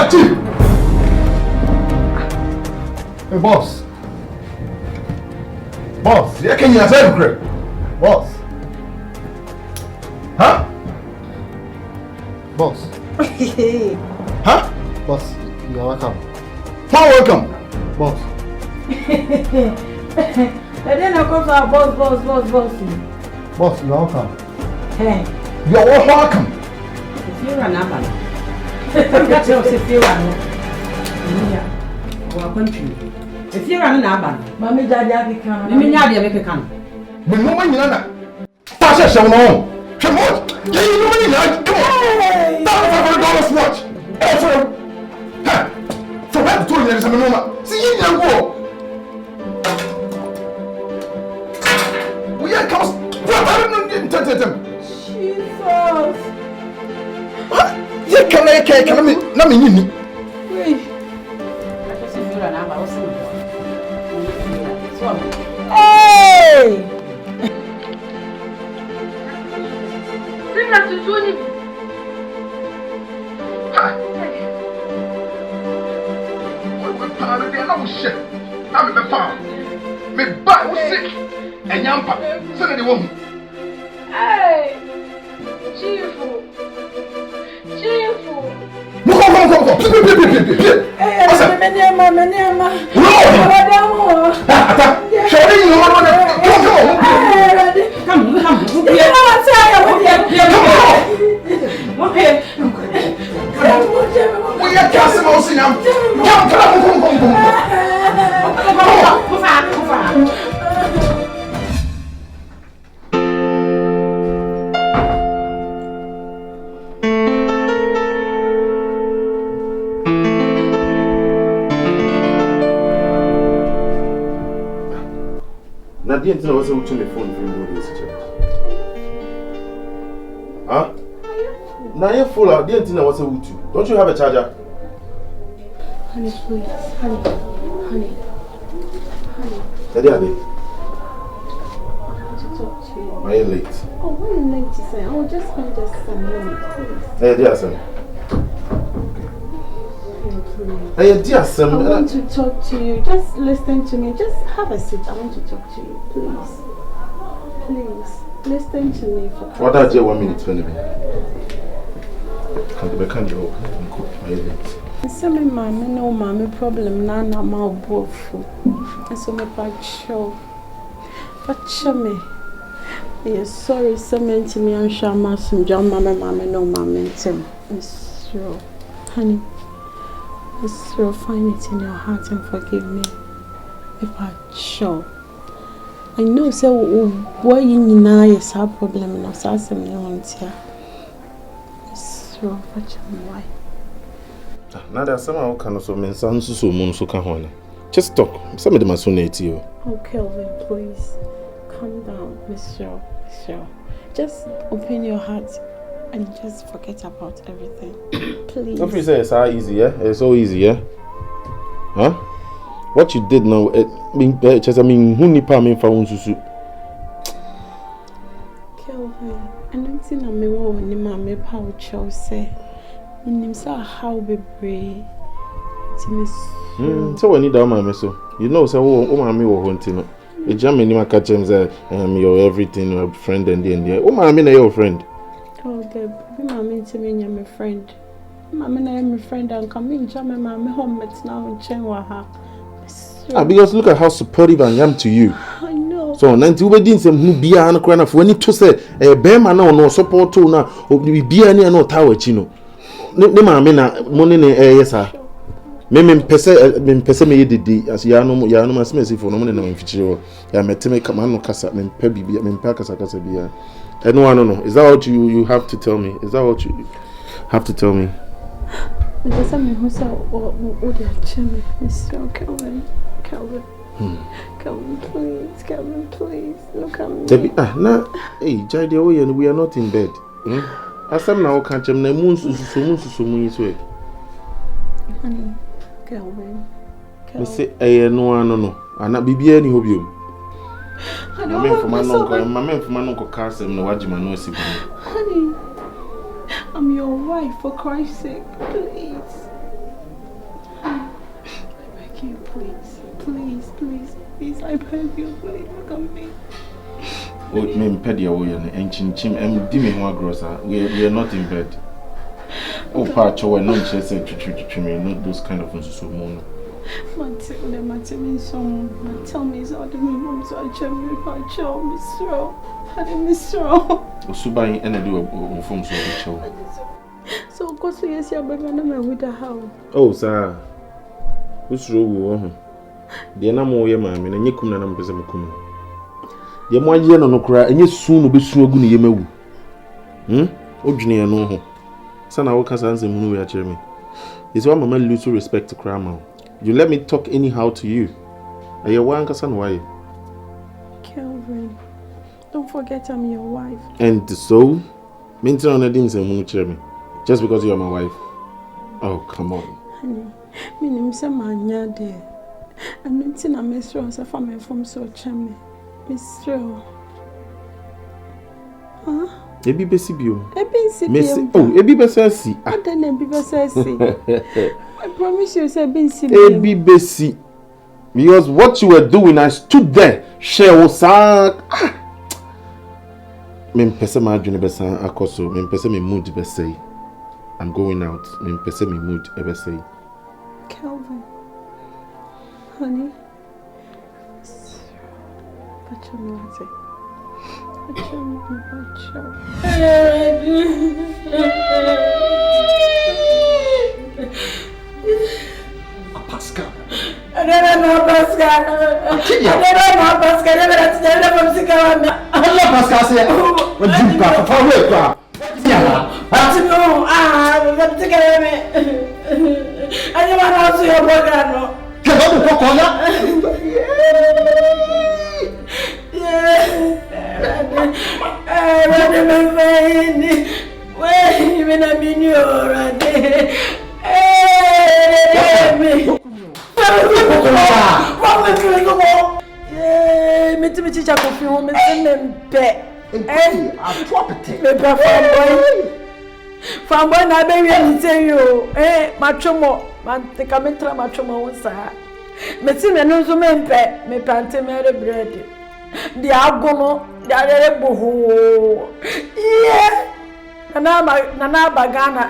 Chief! Hey, boss. Boss, yeah, can you answer correct? Boss. Huh? Boss. Huh? Boss, you're welcome. How welcome? Boss. And then I come to our boss. Boss, you're welcome. Hey. You're welcome. If you run up, if you run, our country. If you run up, Mammy Daddy can. Mammy Daddy can. But no one you know. Tasha shall know. Come on. Yeah, you know what you like. Come on. $500 watch. For that, told you there's a minimum. See, you know what? We are cost. Jesus. What? Yeah, can I? Let me. Wait. Hey! Bring us to Tony. Oh shit! I'm in the farm. My back was sick. And Yampa, so that the woman. Hey! Chief! Go! Hey, Manema. No! Shall you know what? Come on. We are casting us in them. Come. Now, the internet was able to my phone for you this church. Huh? Now you're full out. The internet was able to. Don't you have a charger? Honey, please. Honey. Daddy, I want to talk to you. are you late? Oh, why are you late to say? I will just come some minutes, please. Hey, dear son. Honey, please. Hey, dear son. I want to talk to you. Just listen to me. Just have a seat. I want to talk to you, please. Please. Listen to me for What are you 1 minute for me? Can't you cook my late? Some mammy, no mammy problem, none of my woeful. And so my bad show. But show me. Yes, sorry, some to me and shall mass and John mamma, no mammy, Tim. Miss Ro, honey. Miss Ro, find it in your heart and forgive me. If I show. I know so why you know yes our problem no so asem you want here. So what why? Now there's someone who can also mention so moon so can just talk. Some of them are so native. Oh Kelvin, please calm down, Michelle. Just open your heart and just forget about everything. Please. Don't you say it's so easy, yeah? It's so easy, yeah? Huh? What you did now, who nipa me for unsusu. Kelvin, I don't think I'm me mammy pouch say. In himself, how be brave. So when you down my so you know, so oh, mammy or hunting. A German in catch him say, your everything, your friend and the end. Oh, mammy, your friend. Oh, baby, mammy to me, I'm a friend. Mammy, I am a friend, and come in, German, mammy, home, it's now in Chenwaha. Because look at how supportive I am to you. I know. So, 90 weddings and who be an crown of when it to say, a bear man no support to now, or be any no tower chino. No, mammy, money, yes, sir. Mem pese me did as Yano must messy for no one in future. I met to make a man no cassa, men pebby, men packers at Casabia. I know. Is that what you have to tell me? Is that what you have to tell me? There's someone who said, oh, dear, Jimmy, Mr. Kelvin. Kelvin, please, look at me. Debbie, hey, Jai, away and we are not in bed. As some now catch him, the moon so way. Honey, Kelvin. I say, no, and not be any of you. My man from my uncle Carson, no, what you know, honey, I'm your wife, for Christ's sake, please. you, please. Please, I beg you, please, look at me. Oh, me pedia wo ya na enchim di me ho agrosa. We are not in bed. Oh, patch we no nche say twitwi me no those kind of things so mo. Someone tell me so the mom so I check me patch I didn't miss her. Osuban ena do form so chew. So go so yes ya beg na me with the how. Oh, sir. Usro wo ho. De na mo ye ma me na nyekum na mpese mkum. De mo aye no kura enye su no besu agu ne yemawu. Odwene no ho. Sana wo kasa nsem hunu we a kire me. Is why mama lose respect to grandma. You let me talk anyhow to you. Are you one kasa no why? Kelvin, don't forget I'm your wife. And so, maintain on a dim nsem hunu kire me. Just because you are my wife. Oh, come on. Honey, me nim se manya there. And nothing I miss you as a family from so chame. Miss you. Huh? Ebi besi bio. Ebi besi. I don't know, besi. I promise you, say Ebi besi. Because what you were doing, I stood there. Share was Me pese ma adwene besa akoso. Me pese me mood besa. I'm going out. Me pese me mood besa. Kelvin, honey. Pascal. I don't know Pascal. From when I baby and say you, machomo, man, take a metra machomo once. Metin and no mempe, me pante mere bread. The agono, the other boho. Yeah, Nana Bagana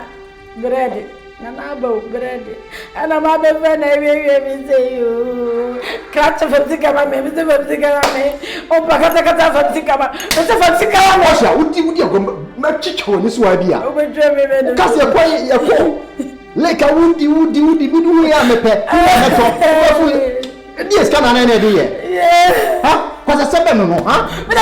bread. Nanabo bread. And I'm a friend, I will say you. Catch a Faticama, Mr. Faticama, oh, Pacatacata Faticama, Mr. Faticama. Would you go Machicho, this idea? Because you're quiet, like a woody, we are a pet. Yes, can I idea? Yeah. Huh? Was a 7 no, huh? But I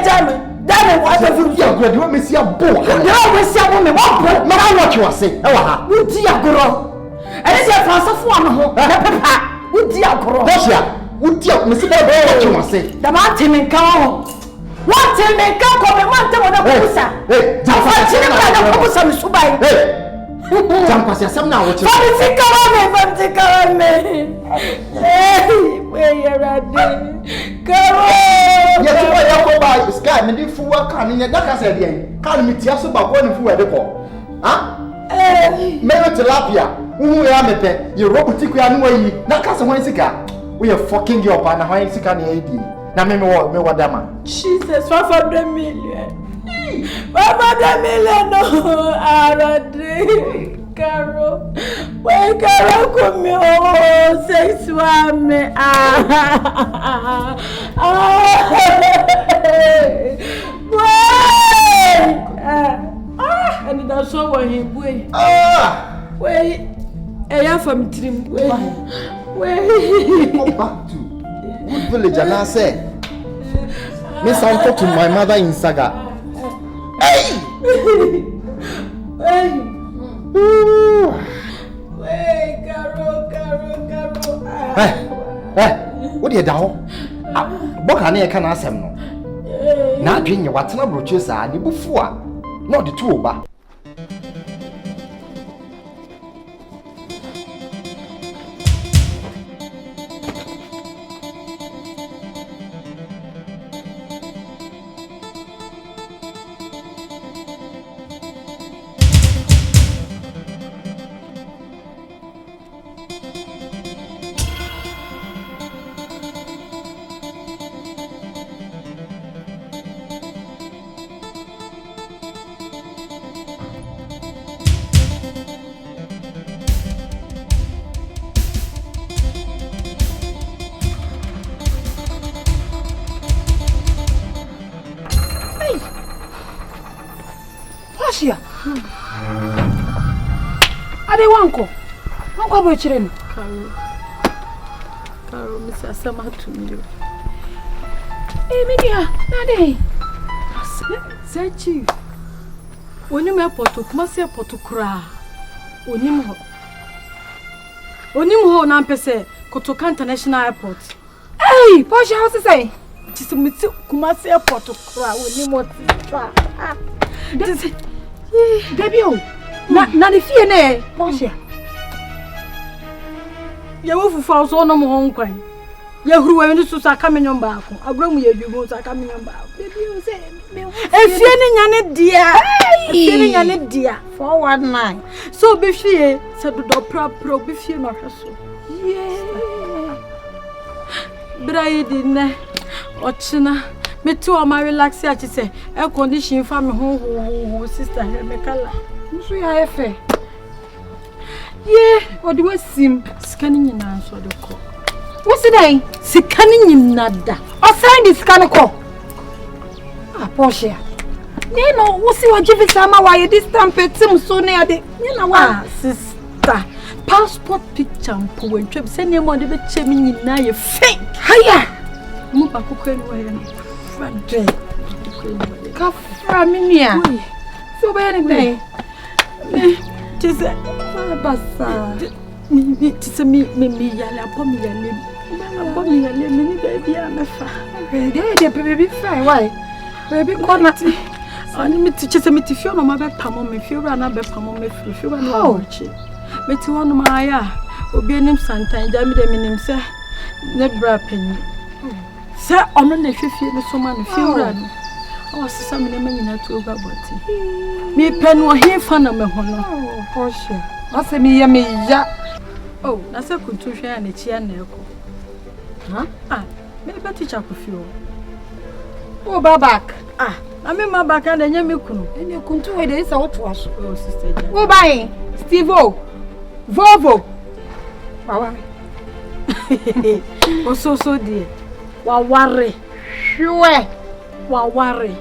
tell me. That was a good job. You want me to see a book? You always say, woman, what you are saying. Oh, would you grow? And it's a fast of one. Papa, would you grow? Would you, Mr. What you want to say? The mountain and cow. One time they come from a mountain with a busa. Hey, I'm Subai. Hey, jump as some now. What you hey, where you're at? Yes, I buy sky, and if you are coming, that has a yen. Can't meet us about going for a depo. Huh? Maybe tilapia. Who am a you robotic way, not cast one cigar. We are fucking your partner, high sick on the AD. Now, me what damn. Jesus, 500 million. 500 million, no, I Caro, where Caro come oh, 6 1 me and that's so when he wait. Wait, I am from Trim. Wait, go back to good village, and I say, Miss, I talk to my mother in Saga. Hey! Hey! Hey, Caro. What do you do? What can I ask him? Now, doing your what's not brochures are the before, not the two, but. Nade wanko. Wanko bo chire no. Karo Mr. Sama to me. Media, nade. Say chief. Onim airport kuma se airport kura. Onim ho na mpese Kotoka International Airport. Hey, Porsche house say. Tisumiti kuma se airport kura onim o tsa. Baby o. Na de fie na Porsche. Ya wo fufa so no mo honkwan. Ya huru wa ni so saka menyon ba ko. Abramu ya dwugo saka menyon ba. Baby o say me. Efie ni nyane dia. Efie ni nyane dia. 419. So be fie se do pro be fie no hweso. Yeah. Brai di ne. Ochina me to o ma relax ya chi se air condition fa me ho sister here me kala. Nso ya efe. Yeah, odi wasim skani nyina so de ko. What's the Sikani nyina da. O sign this can ko. Ah, Porsche. You know, what's your give sama why this time petim so near the. You know what, sister. Passport picture mpo we ntwem se ne mo de be che me nyina ye fake. Haya. Mu ba kokko enu wa ye no. Frade. Ka fra minia. So be anything. Tise basa. Tise mi yale apo mi yale. Apo mi yale me ni baby amefa. Dey baby fine why? Baby corner. Ani mi tise mi tifio no ma be pamo me fiura na be pamo me fiura na ochi. Me ti wono ma ya. Obi enim santan ja mi de minim se ne bra panyi. Se ono na hwefie no so ma no fiura no. O sisa me ne manyina to over body. Me penu he fa na me ho no. Oh, Porsche. Ase me ya. Oh, na se kuntu hwe ya na chi ya na eko. Ah, me be teacher ko fio. Oh, back. Ah, na me ma back na nya me kunu. Ene kuntu we dey say what was. Oh, sister ja. Go buy Steve Volvo. Wawa. O so die. Wa ware. Hwe. Wa ware.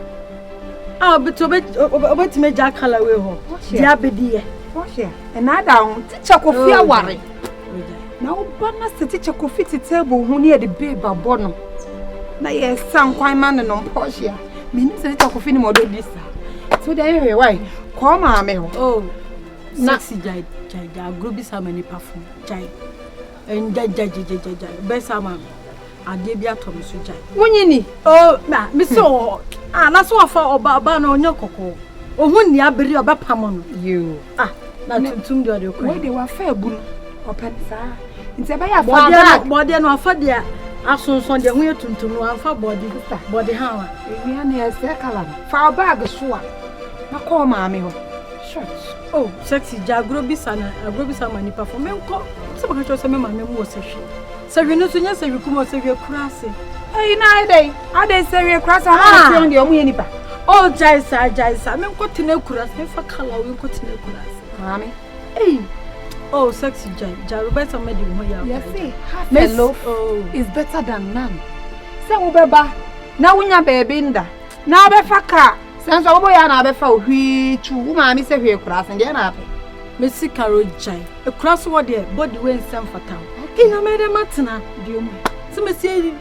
Ah, but obet me ja kala we ho. Dia bedie. Porsche. And na down teacher ko fia ware. Na oba na teacher ko fit table hu ne de babe abono. Na ye san kwan man no Porsche. Me ni se teacher ko fi ni mo do this. So there why? Come ma me ho. Oh. Sexy jai grobi sama ni perfume. Jai. En jai. Be sama ade bi atom so jai. Wonyini. Oh, na me so na so afa oba na onye kokko. Ohun ni abiri oba pamo no. You. Ah, na tuntum de ode ko. We dey wa fa ebu no. Open sa. Nti ba ya fa bag. Body no afa de asonson de hu tuntum no afa body ha wa. Emi na ya se kala. Fa bag so a. Na call ma me ho. Short. Oh, sexy grobi sama ni perform enko. Se baka cho se me ma me mu se hwe. Se hwe no so nya se hwe kuma se hwe kura se. Hey, na ade se hwe kura sa na se on de omu ye nipa. Oh, jaisa. Me nko tene kura se me fa kala we nko tene kura se. Mami. Hey. Oh, sexy Roberta made him here. Yes, see, half a loaf is better than none. Say wo beba, na wunya baby nda. Na be fa ka. Sense wo boya na be fa hwi tu. Wo ma mi se hwi kura se de na ape. Me si karo jai. E kura so de body we nsem fatam. Ina me de matena di omu. Se me si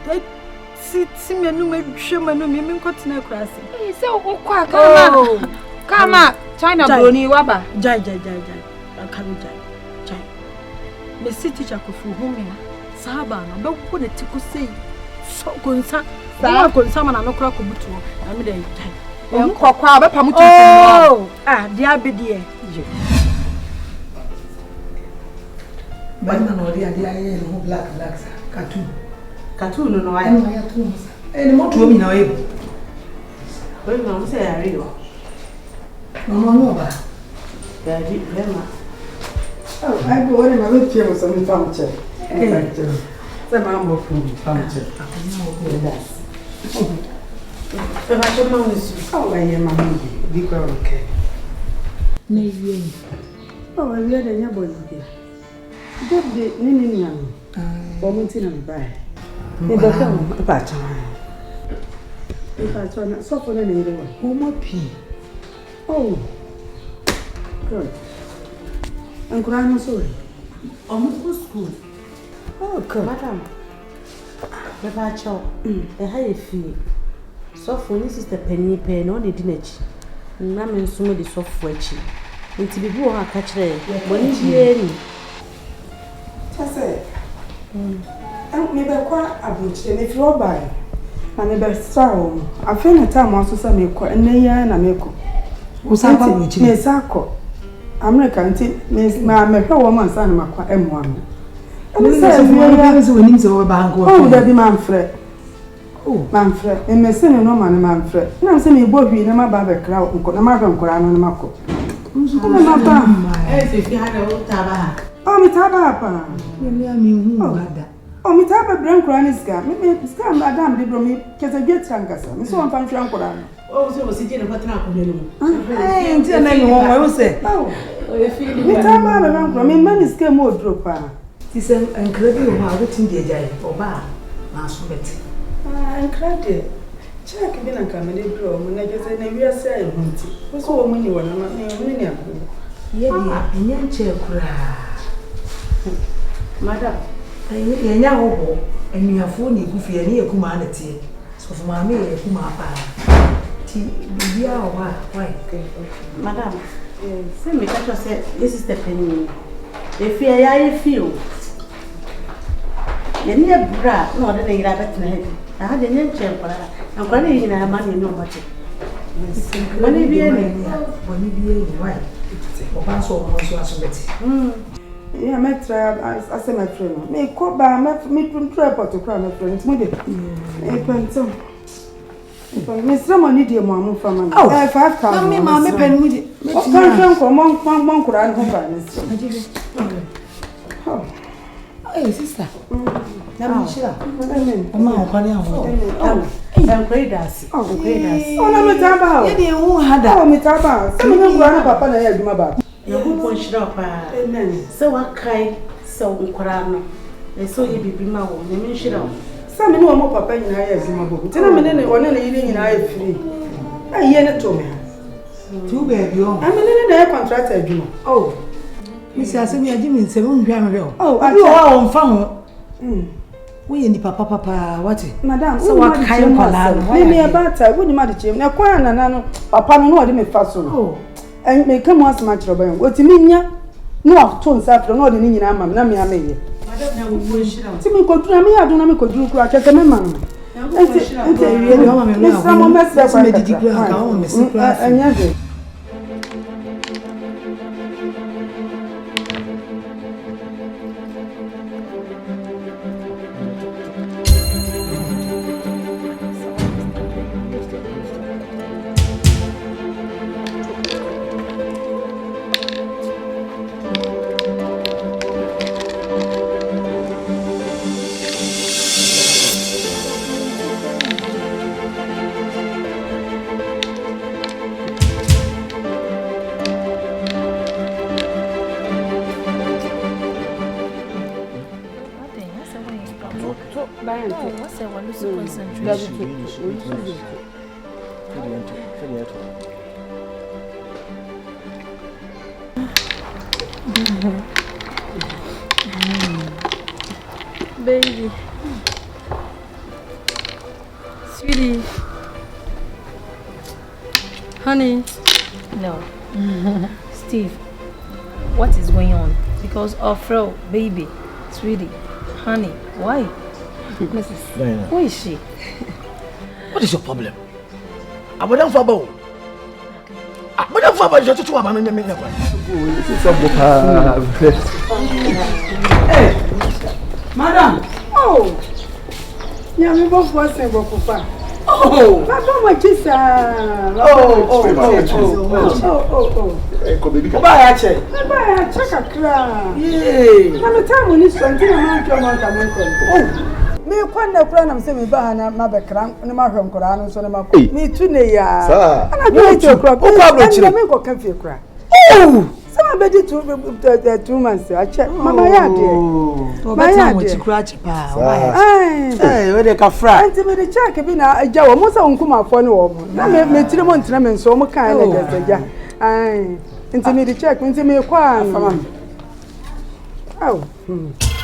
me no me hwe me no me nko tena kura se. Se wo kwa kama China broni waba. Jai. Karo jai. Me si teacher ko fu home ya sahaba na be ko de tiku sei so konsa ba konsa ma na no kra ko butu na me de jai en kokwa be pamutu no dia bedie ba na no dia ye no black cartoon no ay ni mo tu mi na e we no mo se ari o no ba ya di lema. Oh, I go on my way to some function. The mamma from function. Oh, I am a movie. Be okay. Maybe. Oh, I read a young boy. Good day, Ninian. Momentin and by. Never come about time. If I turn not soften any way. Oh, my pea. Oh, good. Nkura no so. School. Oh, okay. Madam. Never chow. How you feel? So for this is the penny pen on the dinner. Na me nso de software chi. Nti bibi wo aka kire. Boni bie ni. Tase. Me be kwa abuchi me fi obai. Na me be sawo. Afi na time aso sa me kwa ya na me ko. Usa kwa abuchi. Me sako. America nti me hwe wo man sa na makwa emu am. Me say me ya so wenim se wo ba hanko. Oh, da bi man frɛ. Oh, man frɛ. Me se ne no man man frɛ. Na se me bo hwi na ma ba be kra nko na ma hwe nkora no na mako. Nso me ma ba. Se fi ha da wo taba. Oh, me taba pa. Me hu ada. Oh, me taba bran nkora ne ska. Me ska madam de bro me kese gyetra nkasa. Me so wamfa nhwa nkora no. Oh, so was sitting na patna ko no. Nti na me ho wo se. Oh, me taba bran nkora me man ska mo drop pa. Ti se nkra bi ho a wetin de agyae oba na so beti. Nkra de. Check bi na kamele bro mo na kese na wi ase ai hunti. So wo mu ni wona na me ni akuru. Ye bi enya nche kura. Madam, enya hobo enuafo ni gufie ni ekuma na tie. So for ma me ekuma pa. Ti bibia wa why? Madam, say me catch say this is the penny. If you feel you need a bra, no other than rabbit head. I had a name champ, I'm going to have money no much. When you be why? Oba so mo so asometi. Yeah, me try as my friend. Me ko ba me try pot to cry my friend. Mo de. Pento. Me sra money dey mo amu fa man. 5,000. Me ma me pen mu di. O kan ko mon kura no fa ni. Oh. Hey sister. Na me shira. Amen. O ma o kwani aho. Great dance. Oh, great dance. Oh, na me taba. Ye dey hu hada. Oh, me taba. Say me kura no papa na ya aduma ba. You go pon shira pa. Amen. So what kai so nkura no. E so ye bibi ma wo. Na me shira. Say me no mo papa nyina ya aduma bo. Tina me ne one na yire nyina ya free. Aye ne to me. Tu baby o. Amene na ya contract aduma. Oh. Misi asemi aji mi nsem nhwa me ho. Oh, abi o wa mfa ho. We ye ni papa wati. Madam, so wa kai kwala no. Me abata, we ni ma de chem. Na kwa na no papa no de me fa so no. Oh. En me kam asma kire ban. Otimi nya no ato nsa fro no de ni nyina ama na me ameye. Madam na wo shira. Ti me kodura me adu na me koduru kura keke me ma no. Ente wie no ma me no. Sa mo mese kwa me didi kura ka o me si kura. Anya de. Baby. Sweetie. Honey. No. Steve, what is going on? Because of Fro, baby, sweetie, honey, why? Mrs. Diana. Who is she? What is your problem? Abodam Fabo. Abodam Fabo is just to have an enemy. Hey, madam. Oh. Yeah, me both was saying papa. Oh, madam, what is oh. Buy a check. Buy a check a crown. Yay. I'm a time when it's something I'm going to come. Me kwanda kura na msemi ba na mabekran na mahwe nkora no so na mako me tune ya ana do to kura o pablo chire me ko kan fie kura oh sama be di 2 months a che mama ya de ma ya de kura che pa eh we de ka fra anti me de check bi na agya wo mo sa nkuma afo ne wo mo na me tire mo ntira me nso mo kan na de ja anti me de check anti me kwa fama Oh.